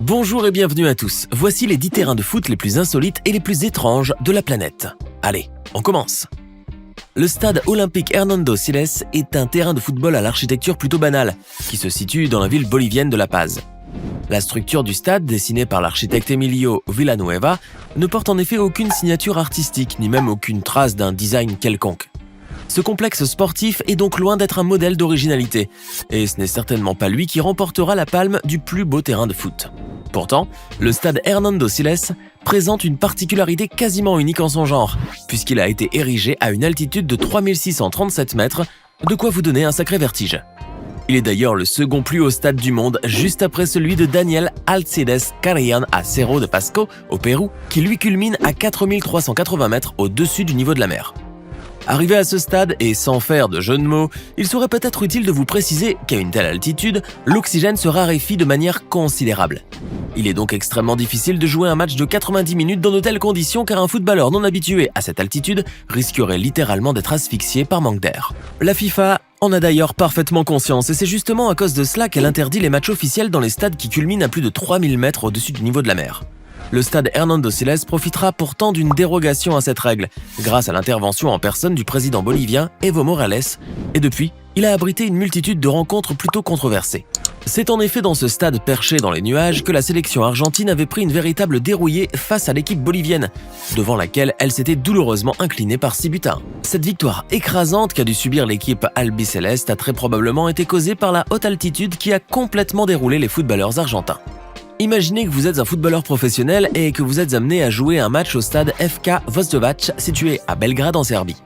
Bonjour et bienvenue à tous, voici les 10 terrains de foot les plus insolites et les plus étranges de la planète. Allez, on commence. Le stade olympique Hernando Siles est un terrain de football à l'architecture plutôt banale, qui se situe dans la ville bolivienne de La Paz. La structure du stade, dessinée par l'architecte Emilio Villanueva, ne porte en effet aucune signature artistique, ni même aucune trace d'un design quelconque. Ce complexe sportif est donc loin d'être un modèle d'originalité, et ce n'est certainement pas lui qui remportera la palme du plus beau terrain de foot. Pourtant, le stade Hernando Siles présente une particularité quasiment unique en son genre, puisqu'il a été érigé à une altitude de 3637 mètres, de quoi vous donner un sacré vertige. Il est d'ailleurs le second plus haut stade du monde, juste après celui de Daniel Alcides Carrión à Cerro de Pasco, au Pérou, qui lui culmine à 4380 mètres au-dessus du niveau de la mer. Arrivé à ce stade, et sans faire de jeu de mots, il serait peut-être utile de vous préciser qu'à une telle altitude, l'oxygène se raréfie de manière considérable. Il est donc extrêmement difficile de jouer un match de 90 minutes dans de telles conditions car un footballeur non habitué à cette altitude risquerait littéralement d'être asphyxié par manque d'air. La FIFA en a d'ailleurs parfaitement conscience et c'est justement à cause de cela qu'elle interdit les matchs officiels dans les stades qui culminent à plus de 3000 mètres au-dessus du niveau de la mer. Le stade Hernando Siles profitera pourtant d'une dérogation à cette règle, grâce à l'intervention en personne du président bolivien Evo Morales, et depuis, il a abrité une multitude de rencontres plutôt controversées. C'est en effet dans ce stade perché dans les nuages que la sélection argentine avait pris une véritable dérouillée face à l'équipe bolivienne, devant laquelle elle s'était douloureusement inclinée par 6-1. Cette victoire écrasante qu'a dû subir l'équipe albiceleste a très probablement été causée par la haute altitude qui a complètement déroulé les footballeurs argentins. Imaginez que vous êtes un footballeur professionnel et que vous êtes amené à jouer un match au stade FK Voždovac situé à Belgrade en Serbie.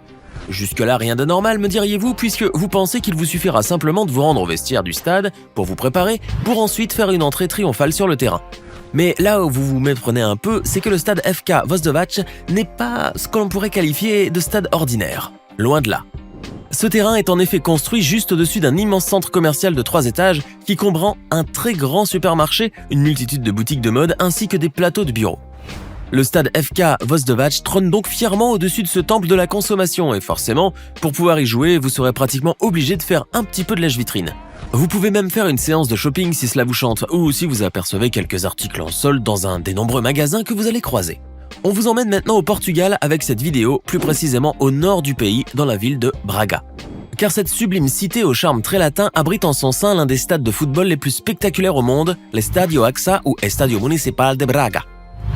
Jusque-là, rien d'anormal, me diriez-vous, puisque vous pensez qu'il vous suffira simplement de vous rendre au vestiaire du stade pour vous préparer, pour ensuite faire une entrée triomphale sur le terrain. Mais là où vous vous méprenez un peu, c'est que le stade FK Voždovac n'est pas ce que l'on pourrait qualifier de stade ordinaire. Loin de là. Ce terrain est en effet construit juste au-dessus d'un immense centre commercial de 3 étages qui comprend un très grand supermarché, une multitude de boutiques de mode ainsi que des plateaux de bureaux. Le stade FK Voždovac trône donc fièrement au-dessus de ce temple de la consommation et forcément, pour pouvoir y jouer, vous serez pratiquement obligé de faire un petit peu de lèche-vitrine. Vous pouvez même faire une séance de shopping si cela vous chante ou si vous apercevez quelques articles en solde dans un des nombreux magasins que vous allez croiser. On vous emmène maintenant au Portugal avec cette vidéo, plus précisément au nord du pays, dans la ville de Braga. Car cette sublime cité au charme très latin abrite en son sein l'un des stades de football les plus spectaculaires au monde, l'Estadio AXA ou Estadio Municipal de Braga.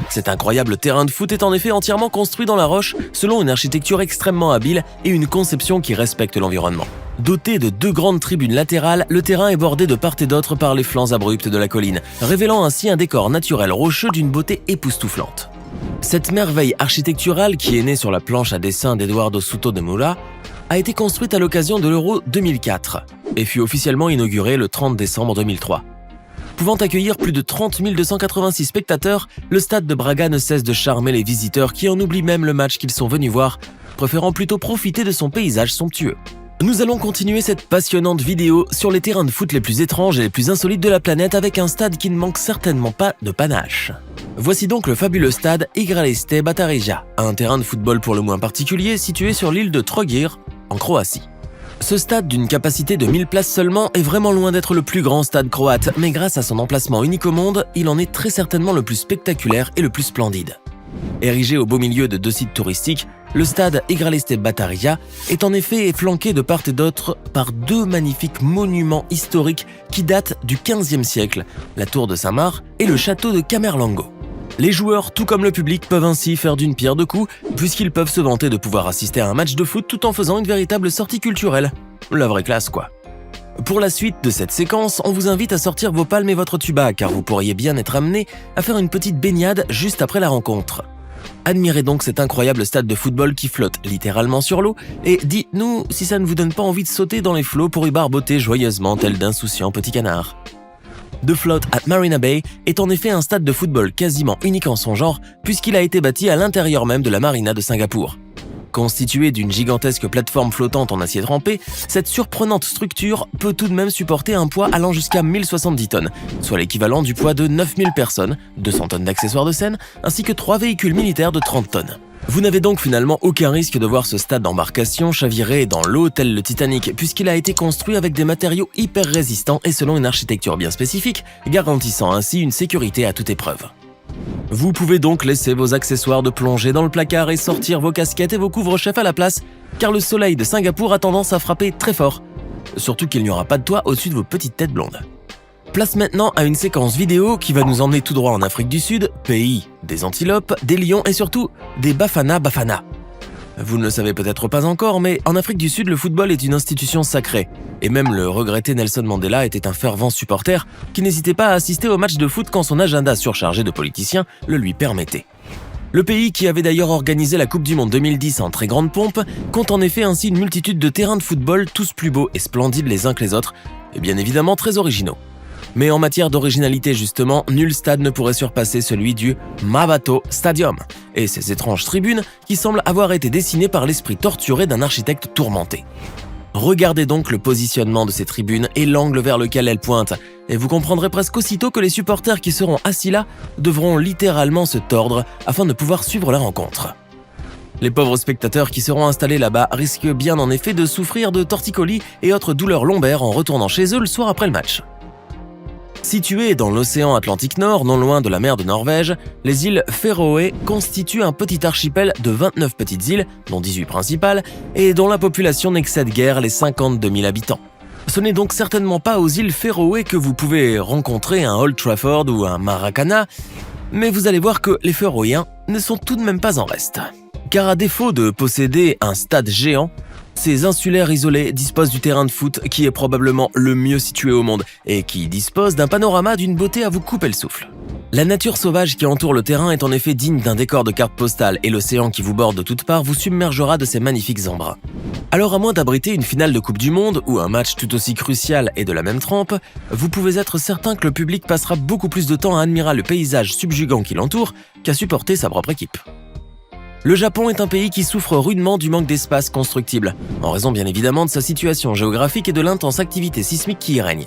Cet incroyable terrain de foot est en effet entièrement construit dans la roche selon une architecture extrêmement habile et une conception qui respecte l'environnement. Doté de 2 grandes tribunes latérales, le terrain est bordé de part et d'autre par les flancs abrupts de la colline, révélant ainsi un décor naturel rocheux d'une beauté époustouflante. Cette merveille architecturale, qui est née sur la planche à dessin d'Eduardo Souto de Moura, a été construite à l'occasion de l'Euro 2004 et fut officiellement inaugurée le 30 décembre 2003. Pouvant accueillir plus de 30 286 spectateurs, le stade de Braga ne cesse de charmer les visiteurs qui en oublient même le match qu'ils sont venus voir, préférant plutôt profiter de son paysage somptueux. Nous allons continuer cette passionnante vidéo sur les terrains de foot les plus étranges et les plus insolites de la planète avec un stade qui ne manque certainement pas de panache. Voici donc le fabuleux stade Igralište Batarija, un terrain de football pour le moins particulier situé sur l'île de Trogir, en Croatie. Ce stade d'une capacité de 1000 places seulement est vraiment loin d'être le plus grand stade croate, mais grâce à son emplacement unique au monde, il en est très certainement le plus spectaculaire et le plus splendide. Érigé au beau milieu de 2 sites touristiques, le stade Igralište Batarija est en effet flanqué de part et d'autre par 2 magnifiques monuments historiques qui datent du XVe siècle, la tour de Saint-Marc et le château de Camerlengo. Les joueurs, tout comme le public, peuvent ainsi faire d'une pierre 2 coups, puisqu'ils peuvent se vanter de pouvoir assister à un match de foot tout en faisant une véritable sortie culturelle. La vraie classe, quoi. Pour la suite de cette séquence, on vous invite à sortir vos palmes et votre tuba, car vous pourriez bien être amené à faire une petite baignade juste après la rencontre. Admirez donc cet incroyable stade de football qui flotte littéralement sur l'eau, et dites-nous si ça ne vous donne pas envie de sauter dans les flots pour y barboter joyeusement tel d'insouciants petits canards. The Float at Marina Bay est en effet un stade de football quasiment unique en son genre puisqu'il a été bâti à l'intérieur même de la marina de Singapour. Constituée d'une gigantesque plateforme flottante en acier trempé, cette surprenante structure peut tout de même supporter un poids allant jusqu'à 1070 tonnes, soit l'équivalent du poids de 9000 personnes, 200 tonnes d'accessoires de scène, ainsi que 3 véhicules militaires de 30 tonnes. Vous n'avez donc finalement aucun risque de voir ce stade d'embarcation chavirer dans l'eau tel le Titanic, puisqu'il a été construit avec des matériaux hyper résistants et selon une architecture bien spécifique, garantissant ainsi une sécurité à toute épreuve. Vous pouvez donc laisser vos accessoires de plongée dans le placard et sortir vos casquettes et vos couvre-chefs à la place, car le soleil de Singapour a tendance à frapper très fort. Surtout qu'il n'y aura pas de toit au-dessus de vos petites têtes blondes. Place maintenant à une séquence vidéo qui va nous emmener tout droit en Afrique du Sud, pays des antilopes, des lions et surtout des Bafana Bafana. Vous ne le savez peut-être pas encore, mais en Afrique du Sud, le football est une institution sacrée. Et même le regretté Nelson Mandela était un fervent supporter qui n'hésitait pas à assister aux matchs de foot quand son agenda surchargé de politiciens le lui permettait. Le pays, qui avait d'ailleurs organisé la Coupe du Monde 2010 en très grande pompe, compte en effet ainsi une multitude de terrains de football tous plus beaux et splendides les uns que les autres, et bien évidemment très originaux. Mais en matière d'originalité justement, nul stade ne pourrait surpasser celui du Mabato Stadium et ses étranges tribunes qui semblent avoir été dessinées par l'esprit torturé d'un architecte tourmenté. Regardez donc le positionnement de ces tribunes et l'angle vers lequel elles pointent, et vous comprendrez presque aussitôt que les supporters qui seront assis là devront littéralement se tordre afin de pouvoir suivre la rencontre. Les pauvres spectateurs qui seront installés là-bas risquent bien en effet de souffrir de torticolis et autres douleurs lombaires en retournant chez eux le soir après le match. Situées dans l'océan Atlantique Nord, non loin de la mer de Norvège, les îles Féroé constituent un petit archipel de 29 petites îles, dont 18 principales, et dont la population n'excède guère les 52 000 habitants. Ce n'est donc certainement pas aux îles Féroé que vous pouvez rencontrer un Old Trafford ou un Maracana, mais vous allez voir que les Féroïens ne sont tout de même pas en reste. Car à défaut de posséder un stade géant, ces insulaires isolés disposent du terrain de foot qui est probablement le mieux situé au monde et qui dispose d'un panorama d'une beauté à vous couper le souffle. La nature sauvage qui entoure le terrain est en effet digne d'un décor de carte postale et l'océan qui vous borde de toutes parts vous submergera de ses magnifiques embruns. Alors à moins d'abriter une finale de Coupe du Monde ou un match tout aussi crucial et de la même trempe, vous pouvez être certain que le public passera beaucoup plus de temps à admirer le paysage subjugant qui l'entoure qu'à supporter sa propre équipe. Le Japon est un pays qui souffre rudement du manque d'espace constructible, en raison bien évidemment de sa situation géographique et de l'intense activité sismique qui y règne.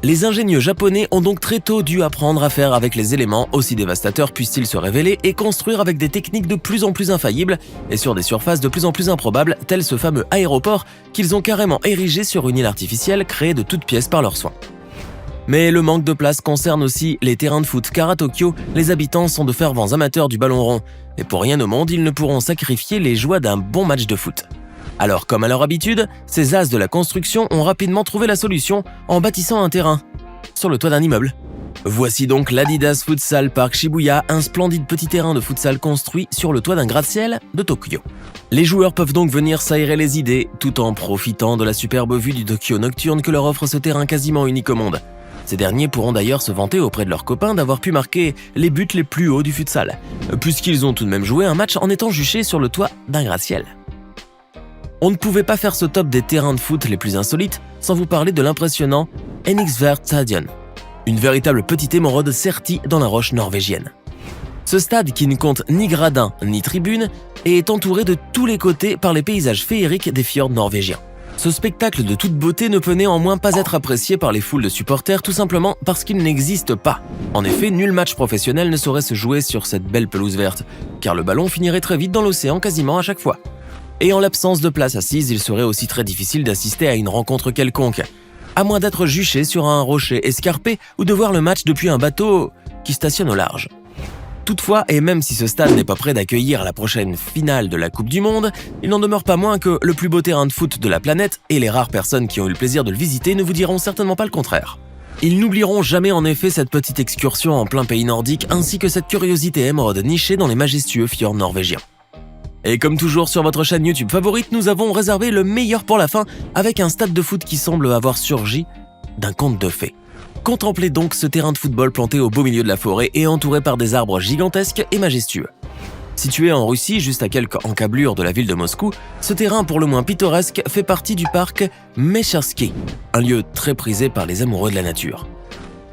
Les ingénieux japonais ont donc très tôt dû apprendre à faire avec les éléments, aussi dévastateurs puissent-ils se révéler, et construire avec des techniques de plus en plus infaillibles et sur des surfaces de plus en plus improbables, tel ce fameux aéroport qu'ils ont carrément érigé sur une île artificielle créée de toutes pièces par leurs soins. Mais le manque de place concerne aussi les terrains de foot, car à Tokyo, les habitants sont de fervents amateurs du ballon rond, et pour rien au monde, ils ne pourront sacrifier les joies d'un bon match de foot. Alors, comme à leur habitude, ces as de la construction ont rapidement trouvé la solution en bâtissant un terrain sur le toit d'un immeuble. Voici donc l'Adidas Futsal Park Shibuya, un splendide petit terrain de futsal construit sur le toit d'un gratte-ciel de Tokyo. Les joueurs peuvent donc venir s'aérer les idées, tout en profitant de la superbe vue du Tokyo nocturne que leur offre ce terrain quasiment unique au monde. Ces derniers pourront d'ailleurs se vanter auprès de leurs copains d'avoir pu marquer les buts les plus hauts du futsal, puisqu'ils ont tout de même joué un match en étant juchés sur le toit d'un gratte-ciel. On ne pouvait pas faire ce top des terrains de foot les plus insolites sans vous parler de l'impressionnant Enixverstadion, une véritable petite émeraude sertie dans la roche norvégienne. Ce stade, qui ne compte ni gradins ni tribunes, est entouré de tous les côtés par les paysages féeriques des fjords norvégiens. Ce spectacle de toute beauté ne peut néanmoins pas être apprécié par les foules de supporters tout simplement parce qu'il n'existe pas. En effet, nul match professionnel ne saurait se jouer sur cette belle pelouse verte, car le ballon finirait très vite dans l'océan quasiment à chaque fois. Et en l'absence de place assise, il serait aussi très difficile d'assister à une rencontre quelconque, à moins d'être juché sur un rocher escarpé ou de voir le match depuis un bateau qui stationne au large. Toutefois, et même si ce stade n'est pas prêt d'accueillir la prochaine finale de la Coupe du Monde, il n'en demeure pas moins que le plus beau terrain de foot de la planète, et les rares personnes qui ont eu le plaisir de le visiter ne vous diront certainement pas le contraire. Ils n'oublieront jamais en effet cette petite excursion en plein pays nordique, ainsi que cette curiosité émeraude nichée dans les majestueux fjords norvégiens. Et comme toujours sur votre chaîne YouTube favorite, nous avons réservé le meilleur pour la fin, avec un stade de foot qui semble avoir surgi d'un conte de fées. Contemplez donc ce terrain de football planté au beau milieu de la forêt et entouré par des arbres gigantesques et majestueux. Situé en Russie, juste à quelques encablures de la ville de Moscou, ce terrain pour le moins pittoresque fait partie du parc Meshchersky, un lieu très prisé par les amoureux de la nature.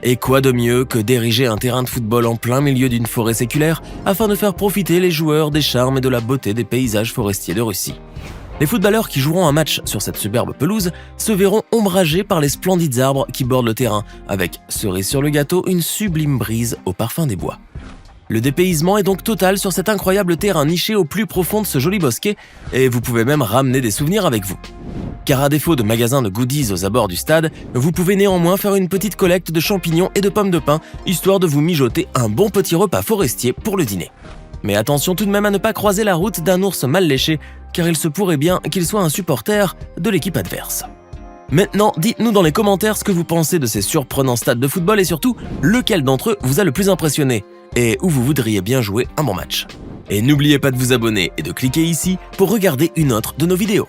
Et quoi de mieux que d'ériger un terrain de football en plein milieu d'une forêt séculaire afin de faire profiter les joueurs des charmes et de la beauté des paysages forestiers de Russie. Les footballeurs qui joueront un match sur cette superbe pelouse se verront ombragés par les splendides arbres qui bordent le terrain, avec, cerise sur le gâteau, une sublime brise au parfum des bois. Le dépaysement est donc total sur cet incroyable terrain niché au plus profond de ce joli bosquet, et vous pouvez même ramener des souvenirs avec vous. Car à défaut de magasins de goodies aux abords du stade, vous pouvez néanmoins faire une petite collecte de champignons et de pommes de pin, histoire de vous mijoter un bon petit repas forestier pour le dîner. Mais attention tout de même à ne pas croiser la route d'un ours mal léché, car il se pourrait bien qu'il soit un supporter de l'équipe adverse. Maintenant, dites-nous dans les commentaires ce que vous pensez de ces surprenants stades de football et surtout, lequel d'entre eux vous a le plus impressionné et où vous voudriez bien jouer un bon match. Et n'oubliez pas de vous abonner et de cliquer ici pour regarder une autre de nos vidéos.